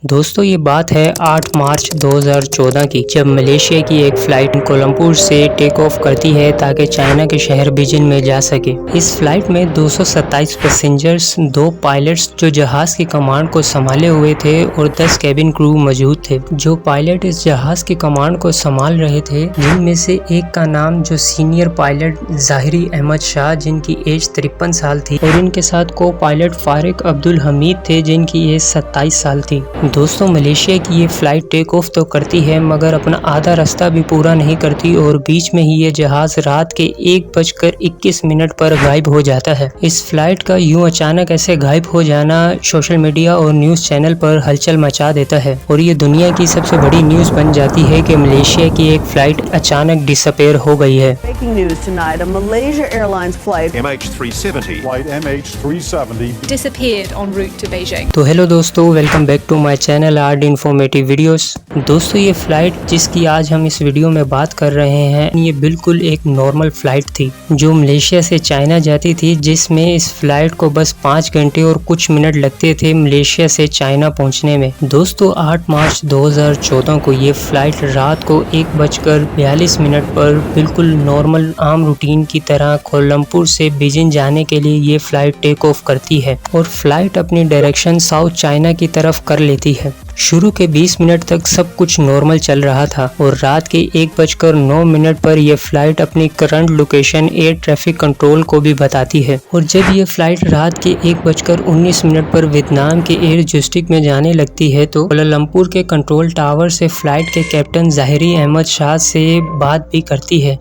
दोस्तों ये बात है 8 मार्च 2014 की, जब मलेशिया की एक फ़्लाइट कोलंबोर से टेक ऑफ करती है ताकि चाइना के शहर बीजिंग में जा सके। इस फ्लाइट में 227 पैसेंजर्स, 2 पायलट्स जो जहाज़ की कमांड को संभाले हुए थे और 10 कैबिन क्रू मौजूद थे। जो पायलट इस जहाज़ की कमांड को संभाल रहे थे, जिनमें से एक का नाम जो सीनियर पायलट ज़ाहिरी अहमद शाह, जिनकी एज 53 साल थी, और इनके साथ को पायलट फारिक अब्दुल हमीद थे, जिनकी एज 27 साल थी। दोस्तों मलेशिया की ये फ्लाइट टेक ऑफ तो करती है मगर अपना आधा रास्ता भी पूरा नहीं करती और बीच में ही ये जहाज रात के 1:21 पर गायब हो जाता है। इस फ्लाइट का यूं अचानक ऐसे गायब हो जाना सोशल मीडिया और न्यूज चैनल पर हलचल मचा देता है और ये दुनिया की सबसे बड़ी न्यूज बन जाती है कि मलेशिया की एक फ्लाइट अचानक डिसअपेयर हो गई है। Breaking news tonight, a Malaysia Airlines flight MH370 disappeared en route to Beijing. तो हेलो दोस्तों, welcome back to my channel art informative videos. दोस्तों ये फ्लाइट जिसकी आज हम इस वीडियो में बात कर रहे हैं, ये बिल्कुल एक नॉर्मल फ्लाइट थी जो मलेशिया से चाइना जाती थी, जिसमें इस फ्लाइट को बस 5 घंटे और कुछ मिनट लगते थे मलेशिया से चाइना पहुंचने में। दोस्तों 8 मार्च 2014 को ये फ्लाइट रात को 1:42 पर बिल्कुल नॉर्मल आम रूटीन की तरह कोलंबोर से बीजिंग जाने के लिए ये फ्लाइट टेक ऑफ करती है और फ्लाइट अपनी डायरेक्शन साउथ चाइना की तरफ कर लेती है। शुरू के 20 मिनट तक सब कुछ नॉर्मल चल रहा था और रात के 1:09 पर यह फ्लाइट अपनी current location air traffic control को भी बताती है। और जब यह फ्लाइट रात के 1:19 पर वियतनाम के एयर जोस्टिक में जाने लगती है तो कोलालमपुर के कंट्रोल टावर से फ्लाइट के कैप्टन ज़ाहिरी अहमद शाह से बात भी करती है।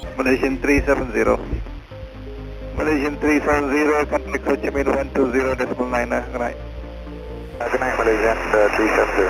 Malaysian 370, contact Ho Chi Minh 120.9, good night. Good night, Malaysian 370.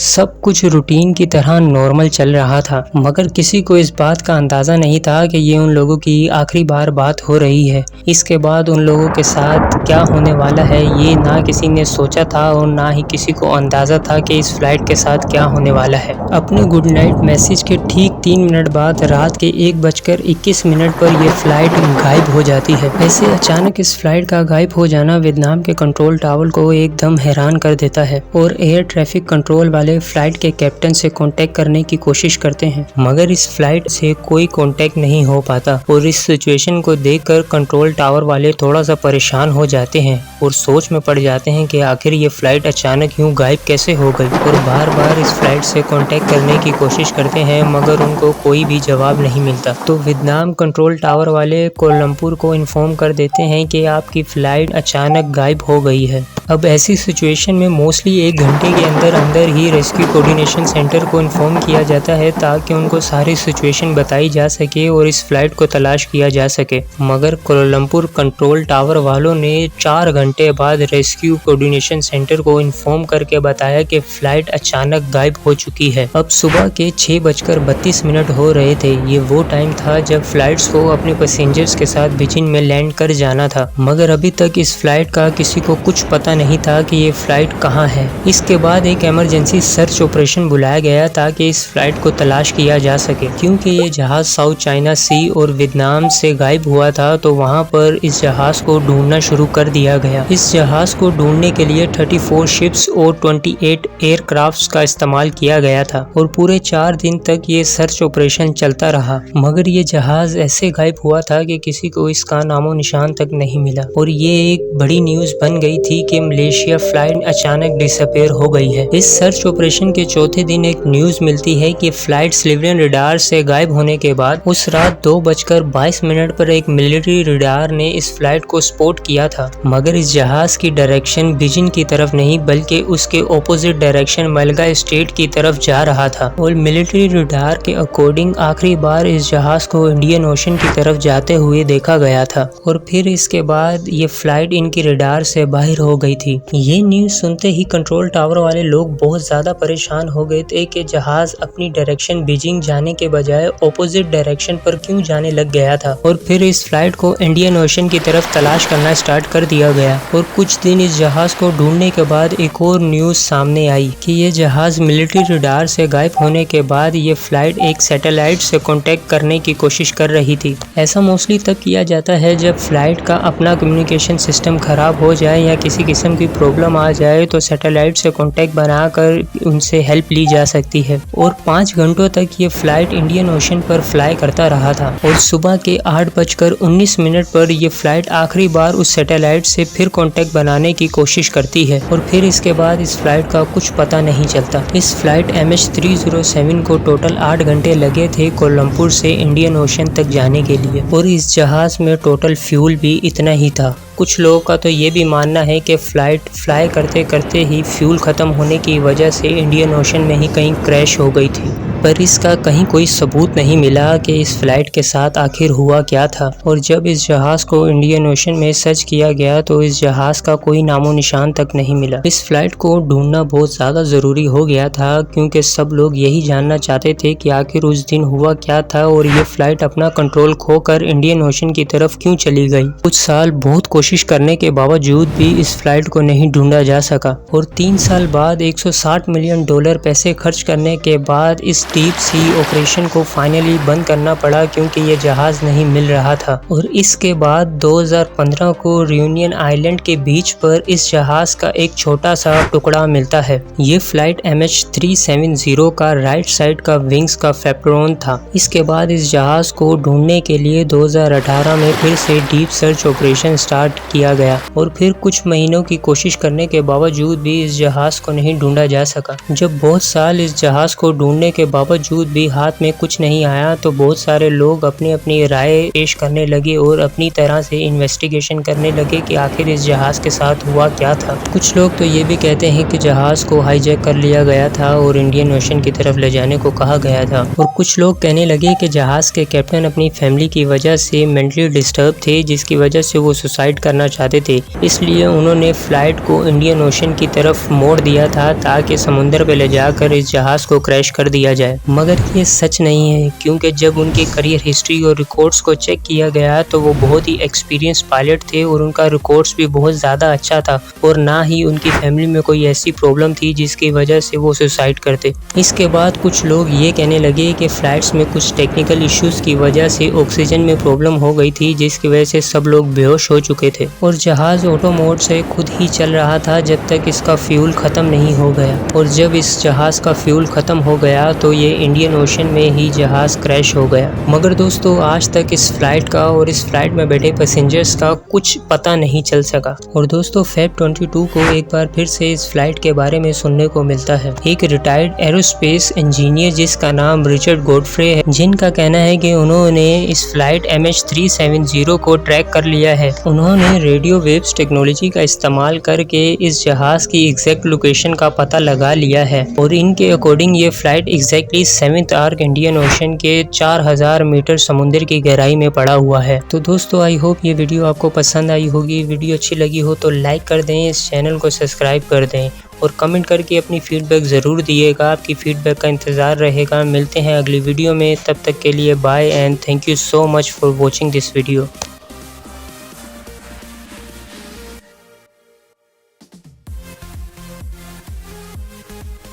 सब कुछ रूटीन की तरह नॉर्मल चल रहा था मगर किसी को इस बात का अंदाज़ा नहीं था कि ये उन लोगों की आखिरी बार बात हो रही है। इसके बाद उन लोगों के साथ क्या होने वाला है ये ना किसी ने सोचा था और ना ही किसी को अंदाज़ा था कि इस फ्लाइट के साथ क्या होने वाला है। अपने गुड नाइट मैसेज के ठीक 3 मिनट बाद रात के 1:21 पर यह फ्लाइट गायब हो जाती है। ऐसे अचानक इस फ्लाइट का गायब हो जाना वियतनाम के कंट्रोल टावर को एकदम हैरान कर देता है और एयर ट्रैफिक कंट्रोल वाले फ्लाइट के कैप्टन से कांटेक्ट करने की कोशिश करते हैं मगर इस फ्लाइट से कोई कांटेक्ट नहीं हो पाता और इस सिचुएशन को देखकर कंट्रोल टावर वाले थोड़ा सा परेशान हो जाते हैं और सोच में पड़ जाते हैं कि आखिर ये फ्लाइट अचानक यूं गायब कैसे हो गई और बार बार इस फ्लाइट से कांटेक्ट करने की कोशिश करते हैं मगर उनको कोई भी जवाब नहीं मिलता। तो वियतनाम कंट्रोल टावर वाले कोलंबोर को इन्फॉर्म कर देते हैं कि आपकी फ्लाइट अचानक गायब हो गई है। अब ऐसी सिचुएशन में मोस्टली 1 घंटे के अंदर ही रेस्क्यू कोऑर्डिनेशन सेंटर को इन्फॉर्म किया जाता है ताकि उनको सारी सिचुएशन बताई जा सके और इस फ्लाइट को तलाश किया जा सके। मगर कोलंबोर कंट्रोल टावर वालों ने 4 घंटे बाद रेस्क्यू कोऑर्डिनेशन सेंटर को इन्फॉर्म करके बताया कि फ्लाइट अचानक गायब हो चुकी है। अब सुबह के 6:32 हो रहे थे। ये वो टाइम था जब फ्लाइट्स को अपने पैसेंजर्स के साथ बीजिंग में लैंड कर जाना था मगर अभी तक इस फ्लाइट का किसी को कुछ पता नहीं था कि ये फ्लाइट कहाँ है। इसके बाद एक इमरजेंसी सर्च ऑपरेशन बुलाया गया ताकि इस फ्लाइट को तलाश किया जा सके। क्योंकि ये जहाज साउथ चाइना सी और वियतनाम से गायब हुआ था तो वहाँ पर इस जहाज को ढूंढना शुरू कर दिया गया। इस जहाज को ढूंढने के लिए 34 शिप्स और 28 एयरक्राफ्ट्स का इस्तेमाल किया गया था और पूरे 4 दिन तक ये सर्च ऑपरेशन चलता रहा मगर ये जहाज ऐसे गायब हुआ था कि किसी को इसका नामो निशान तक नहीं मिला। और ये एक बड़ी न्यूज बन गई थी कि मलेशिया फ्लाइट अचानक डिसअपेयर हो गई है। इस सर्च ऑपरेशन के चौथे दिन एक न्यूज मिलती है कि फ्लाइट सिविलियन रडार से गायब होने के बाद उस रात 2:22 पर एक मिलिट्री रडार ने इस फ्लाइट को स्पॉट किया था मगर इस जहाज की डायरेक्शन बीजिंग की तरफ नहीं बल्कि उसके ऑपोजिट डायरेक्शन मलगा स्टेट की तरफ जा रहा था। और मिलिट्री रडार के अकॉर्डिंग आखिरी बार इस जहाज को इंडियन ओशन की तरफ जाते हुए देखा गया था और फिर इसके बाद ये फ्लाइट इनकी रडार से बाहर हो गई थी। ये न्यूज सुनते ही कंट्रोल टावर वाले लोग बहुत ज्यादा ज़्यादा परेशान हो गए थे कि जहाज़ अपनी डायरेक्शन बीजिंग जाने के बजाय ऑपोजिट डायरेक्शन पर क्यों जाने लग गया था। और फिर इस फ्लाइट को इंडियन ओशन की तरफ तलाश करना स्टार्ट कर दिया गया। और कुछ दिन इस जहाज़ को ढूंढने के बाद एक और न्यूज़ सामने आई कि ये जहाज़ मिलिट्री रडार से गायब होने के बाद ये फ्लाइट एक सैटेलाइट से कांटेक्ट करने की कोशिश कर रही थी। ऐसा मोस्टली तब किया जाता है जब फ्लाइट का अपना कम्युनिकेशन सिस्टम खराब हो जाए या किसी किस्म की प्रॉब्लम आ जाए तो सैटेलाइट से कांटेक्ट बनाकर उनसे हेल्प ली जा सकती है। और 5 घंटों तक ये फ्लाइट इंडियन ओशन पर फ्लाई करता रहा था और सुबह के 8:19 पर यह फ्लाइट आखिरी बार उस सैटेलाइट से फिर कांटेक्ट बनाने की कोशिश करती है और फिर इसके बाद इस फ्लाइट का कुछ पता नहीं चलता। इस फ्लाइट MH307 को टोटल 8 घंटे लगे थे कोलंबपुर से इंडियन ओशन तक जाने के लिए और इस जहाज में टोटल फ्यूल भी इतना ही था। कुछ लोगों का तो ये भी मानना है कि फ्लाइट फ्लाई करते करते ही फ्यूल ख़त्म होने की वजह से इंडियन ओशन में ही कहीं क्रैश हो गई थी, पर इसका कहीं कोई सबूत नहीं मिला कि इस फ्लाइट के साथ आखिर हुआ क्या था। और जब इस जहाज़ को इंडियन ओशन में सर्च किया गया तो इस जहाज़ का कोई नामो निशान तक नहीं मिला। इस फ्लाइट को ढूंढना बहुत ज़्यादा ज़रूरी हो गया था क्योंकि सब लोग यही जानना चाहते थे कि आखिर उस दिन हुआ क्या था और ये फ्लाइट अपना कंट्रोल खोकर इंडियन ओशन की तरफ क्यों चली गई। कुछ साल बहुत कोशिश करने के बावजूद भी इस फ्लाइट को नहीं ढूंढा जा सका और 3 साल बाद $160 मिलियन पैसे खर्च करने के बाद इस डीप सी ऑपरेशन को फाइनली बंद करना पड़ा क्योंकि ये जहाज नहीं मिल रहा था। और इसके बाद 2015 को रियूनियन आइलैंड के बीच पर इस जहाज का एक छोटा सा टुकड़ा मिलता है। ये फ्लाइट MH370 का राइट साइड का विंग्स का फेप्ट्रोन था। इसके बाद इस जहाज को ढूंढने के लिए 2018 में फिर से डीप सर्च ऑपरेशन स्टार्ट किया गया और फिर कुछ महीनों की कोशिश करने के बावजूद भी इस जहाज को नहीं ढूंढा जा सका। जब बहुत साल इस जहाज को ढूंढने के बावजूद भी हाथ में कुछ नहीं आया तो बहुत सारे लोग अपनी अपनी राय पेश करने लगे और अपनी तरह से इन्वेस्टिगेशन करने लगे कि आखिर इस जहाज के साथ हुआ क्या था। कुछ लोग तो ये भी कहते हैं कि जहाज को हाईजैक कर लिया गया था और इंडियन ओशन की तरफ ले जाने को कहा गया था। और कुछ लोग कहने लगे कि जहाज के कैप्टन अपनी फैमिली की वजह से मेंटली डिस्टर्ब थे जिसकी वजह से वो सुसाइड करना चाहते थे, इसलिए उन्होंने फ्लाइट को इंडियन ओशन की तरफ मोड़ दिया था ताकि समुद्र पे ले जाकर इस जहाज को क्रैश कर दिया जाए। मगर ये सच नहीं है क्योंकि जब उनकी करियर हिस्ट्री और रिकॉर्ड्स को चेक किया गया तो वो बहुत ही एक्सपीरियंस पायलट थे और उनका रिकॉर्ड्स भी बहुत ज़्यादा अच्छा था और ना ही उनकी फैमिली में कोई ऐसी प्रॉब्लम थी जिसकी वजह से वो सुसाइड करते। इसके बाद कुछ लोग ये कहने लगे कि फ्लाइट्स में कुछ टेक्निकल इश्यूज की वजह से ऑक्सीजन में प्रॉब्लम हो गई थी जिसकी वजह से सब लोग बेहोश हो चुके थे और जहाज ऑटो मोड से खुद ही चल रहा था जब तक इसका फ्यूल ख़त्म नहीं हो गया। और जब इस जहाज़ का फ्यूल ख़त्म हो गया तो ये इंडियन ओशन में ही जहाज़ क्रैश हो गया। मगर दोस्तों आज तक इस फ्लाइट का और इस फ्लाइट में बैठे पैसेंजर्स का कुछ पता नहीं चल सका। और दोस्तों Feb 22 को एक बार फिर से इस फ्लाइट के बारे में सुनने को मिलता है। एक रिटायर्ड एरोस्पेस इंजीनियर जिसका नाम रिचर्ड गॉडफ्रे है, जिनका कहना है कि उन्होंने इस फ्लाइट MH370 को ट्रैक कर लिया है। उन्होंने रेडियो वेव्स टेक्नोलॉजी का इस्तेमाल करके इस जहाज की एग्जैक्ट लोकेशन का पता लगा लिया है और इनके अकॉर्डिंग ये flight exactly 7th arc Indian ocean के 4000 मीटर समुद्र की गहराई में पड़ा हुआ है। तो दोस्तों आई होप ये वीडियो आपको पसंद आई होगी। वीडियो अच्छी लगी हो तो लाइक कर दें, इस चैनल को सब्सक्राइब कर दें और कमेंट करके अपनी फीडबैक ज़रूर दिएगा। आपकी फीडबैक का इंतज़ार रहेगा। मिलते हैं अगली वीडियो में, तब तक के लिए bye and thank you so much for watching this video.